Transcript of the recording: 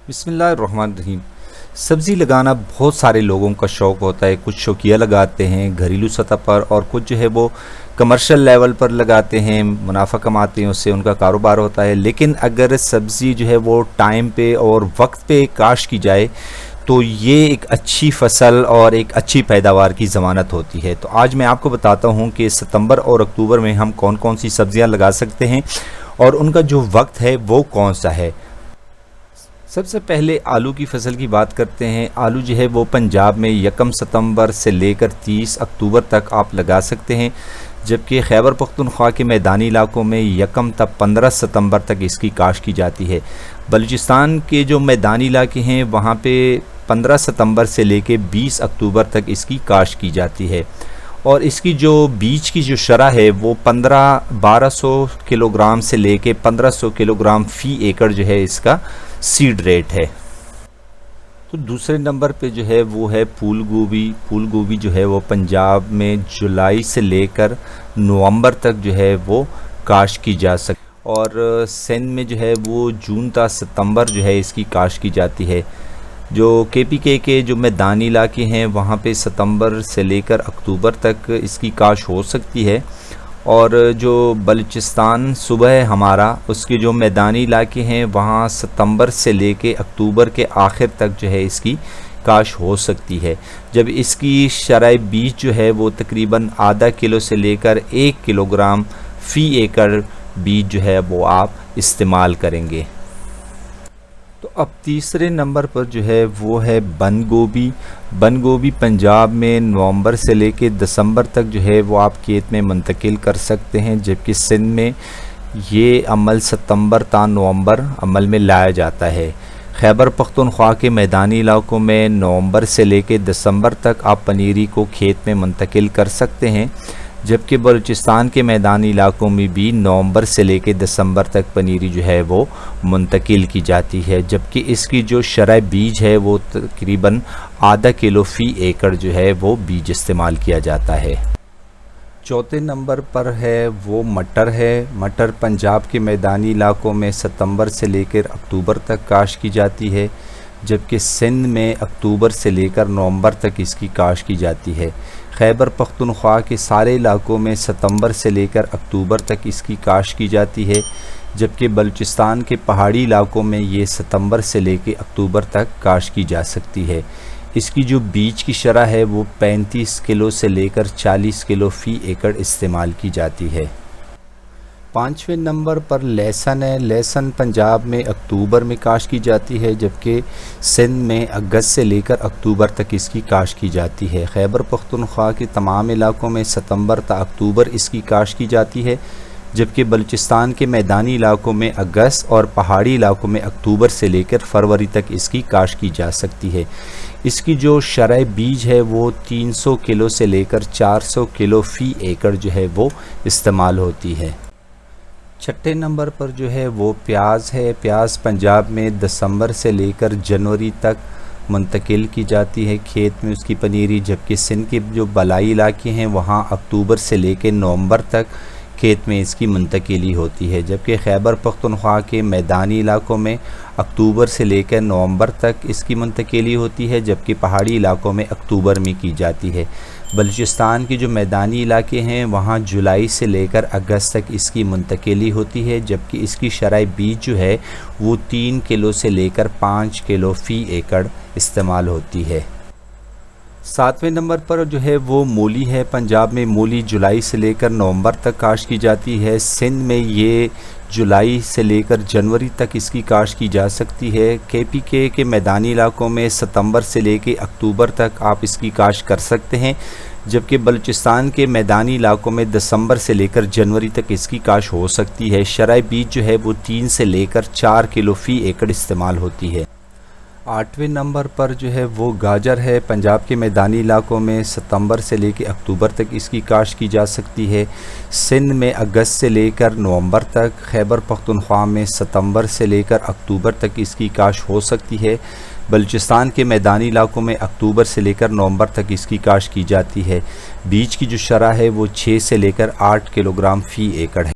बिस्मिल्लाहिर्रहमानिर्रहीम। सब्ज़ी लगाना बहुत सारे लोगों का शौक़ होता है। कुछ शौकिया लगाते हैं घरेलू सतह पर, और कुछ जो है वो कमर्शियल लेवल पर लगाते हैं, मुनाफा कमाते हैं, उससे उनका कारोबार होता है। लेकिन अगर सब्ज़ी जो है वो टाइम पे और वक्त पे काश्त की जाए तो ये एक अच्छी फसल और एक अच्छी पैदावार की ज़मानत होती है। तो आज मैं आपको बताता हूँ कि सितंबर और अक्टूबर में हम कौन कौन सी सब्ज़ियाँ लगा सकते हैं और उनका जो वक्त है वो कौन सा है। सबसे पहले आलू की फ़सल की बात करते हैं। आलू जो है वो पंजाब में 1 सितंबर से लेकर 30 अक्टूबर तक आप लगा सकते हैं, जबकि खैबर पख्तूनख्वा के मैदानी इलाकों में 1 तक 15 सितंबर तक इसकी काश्त की जाती है। बलूचिस्तान के जो मैदानी इलाके हैं वहाँ पे 15 सितंबर से लेकर 20 अक्टूबर तक इसकी काश्त की जाती है, और इसकी जो बीज की जो शरह है वो 1200 किलोग्राम से लेके 1500 किलोग्राम फ़ी एकड़ जो है इसका सीड रेट है। तो दूसरे नंबर पे जो है वो है फूल गोभी। फूल गोभी जो है वो पंजाब में जुलाई से लेकर नवंबर तक जो है वो काश्त की जा सकती, और सिंध में जो है वो जून ता सितंबर जो है इसकी काश्त की जाती है। जो KPK के जो मैदानी इलाके हैं वहाँ पे सितंबर से लेकर अक्टूबर तक इसकी काश्त हो सकती है, और जो बलूचिस्तान सूबा है हमारा, उसके जो मैदानी इलाके हैं वहाँ सितंबर से लेकर अक्टूबर के आखिर तक जो है इसकी काश्त हो सकती है। जब इसकी शरह बीज जो है वो तकरीबन आधा किलो से लेकर 1 किलोग्राम फ़ी एकड़ बीज जो है वो आप इस्तेमाल करेंगे। तो अब तीसरे नंबर पर जो है वो है बंद गोभी। बंद गोभी पंजाब में नवंबर से लेकर दिसंबर तक जो है वो आप खेत में मुंतकिल कर सकते हैं, जबकि सिंध में ये अमल सितंबर ता नवंबर अमल में लाया जाता है। खैबर पख्तूनख्वा के मैदानी इलाकों में नवंबर से लेकर दिसंबर तक आप पनीरी को खेत में मुंतकिल कर सकते हैं, जबकि बलूचिस्तान के मैदानी इलाकों में भी नवंबर से लेकर दिसंबर तक पनीरी जो है वो मुंतकिल की जाती है, जबकि इसकी जो शरह बीज है वो तकरीबन आधा किलो फ़ी एकड़ जो है वो बीज इस्तेमाल किया जाता है। चौथे नंबर पर है वो मटर है। मटर पंजाब के मैदानी इलाकों में सितंबर से लेकर अक्टूबर तक काश्त की जाती है, जबकि सिंध में अक्टूबर से लेकर नवंबर तक इसकी काश्त की जाती है। खैबर पख्तूनख्वा के सारे इलाकों में सितंबर से लेकर अक्टूबर तक इसकी काश्त की जाती है, जबकि बलूचिस्तान के पहाड़ी इलाकों में ये सितंबर से लेकर अक्टूबर तक काश्त की जा सकती है। इसकी जो बीज की शरह है वो 35 किलो से लेकर 40 किलो फ़ी एकड़ इस्तेमाल की जाती है। पाँचवें नंबर पर लहसुन है। लहसुन पंजाब में अक्टूबर में काश्त की जाती है, जबकि सिंध में अगस्त से लेकर अक्टूबर तक इसकी काश्त की जाती है। खैबर पख्तूनख्वा के तमाम इलाकों में सितंबर ता अक्टूबर इसकी काश्त की जाती है, जबकि बलूचिस्तान के मैदानी इलाकों में अगस्त और पहाड़ी इलाकों में अक्टूबर से लेकर फरवरी तक इसकी काश्त की जा सकती है। इसकी जो शरह बीज है वो 300 किलो से लेकर 400 किलो फ़ी एकड़ जो है वो इस्तेमाल होती है। छठे नंबर पर जो है वो प्याज है। प्याज पंजाब में दिसंबर से लेकर जनवरी तक मुंतकिल की जाती है खेत में उसकी पनीरी, जबकि सिंध के जो बलाई इलाके हैं वहाँ अक्टूबर से लेकर नवंबर तक खेत में इसकी मुंतकिली होती है, जबकि खैबर पख्तूनख्वा के मैदानी इलाकों में अक्टूबर से लेकर नवंबर तक इसकी मुंतकिली होती है, जबकि पहाड़ी इलाकों में अक्टूबर में की जाती है। बलूचिस्तान के जो मैदानी इलाके हैं वहाँ जुलाई से लेकर अगस्त तक इसकी मुंतकिली होती है, जबकि इसकी शरह बीज जो है वो 3 किलो से लेकर 5 किलो फ़ी एकड़ इस्तेमाल होती है। सातवें नंबर पर जो है वो मूली है। पंजाब में मूली जुलाई से लेकर नवंबर तक काश्त की जाती है। सिंध में ये जुलाई से लेकर जनवरी तक इसकी काश्त की जा सकती है। KPK के मैदानी इलाकों में सितंबर से लेकर अक्टूबर तक आप इसकी काश्त कर सकते हैं, जबकि बलूचिस्तान के मैदानी इलाकों में दिसंबर से लेकर जनवरी तक इसकी काश्त हो सकती है। शरह बीज जो है वो 3 से लेकर 4 किलो फ़ी एकड़ इस्तेमाल होती है। आठवें नंबर पर जो है वो गाजर है। पंजाब के मैदानी इलाकों में सितंबर से लेकर अक्टूबर तक इसकी काश्त की जा सकती है। सिंध में अगस्त से लेकर नवंबर तक, खैबर पख्तूनख्वा में सितंबर से लेकर अक्टूबर तक इसकी काश्त हो सकती है। बलूचिस्तान के मैदानी इलाकों में अक्टूबर से लेकर नवंबर तक इसकी काश्त की जाती है। बीज की जो शरह है वो 6 से लेकर 8 किलोग्राम फ़ी एकड़ है।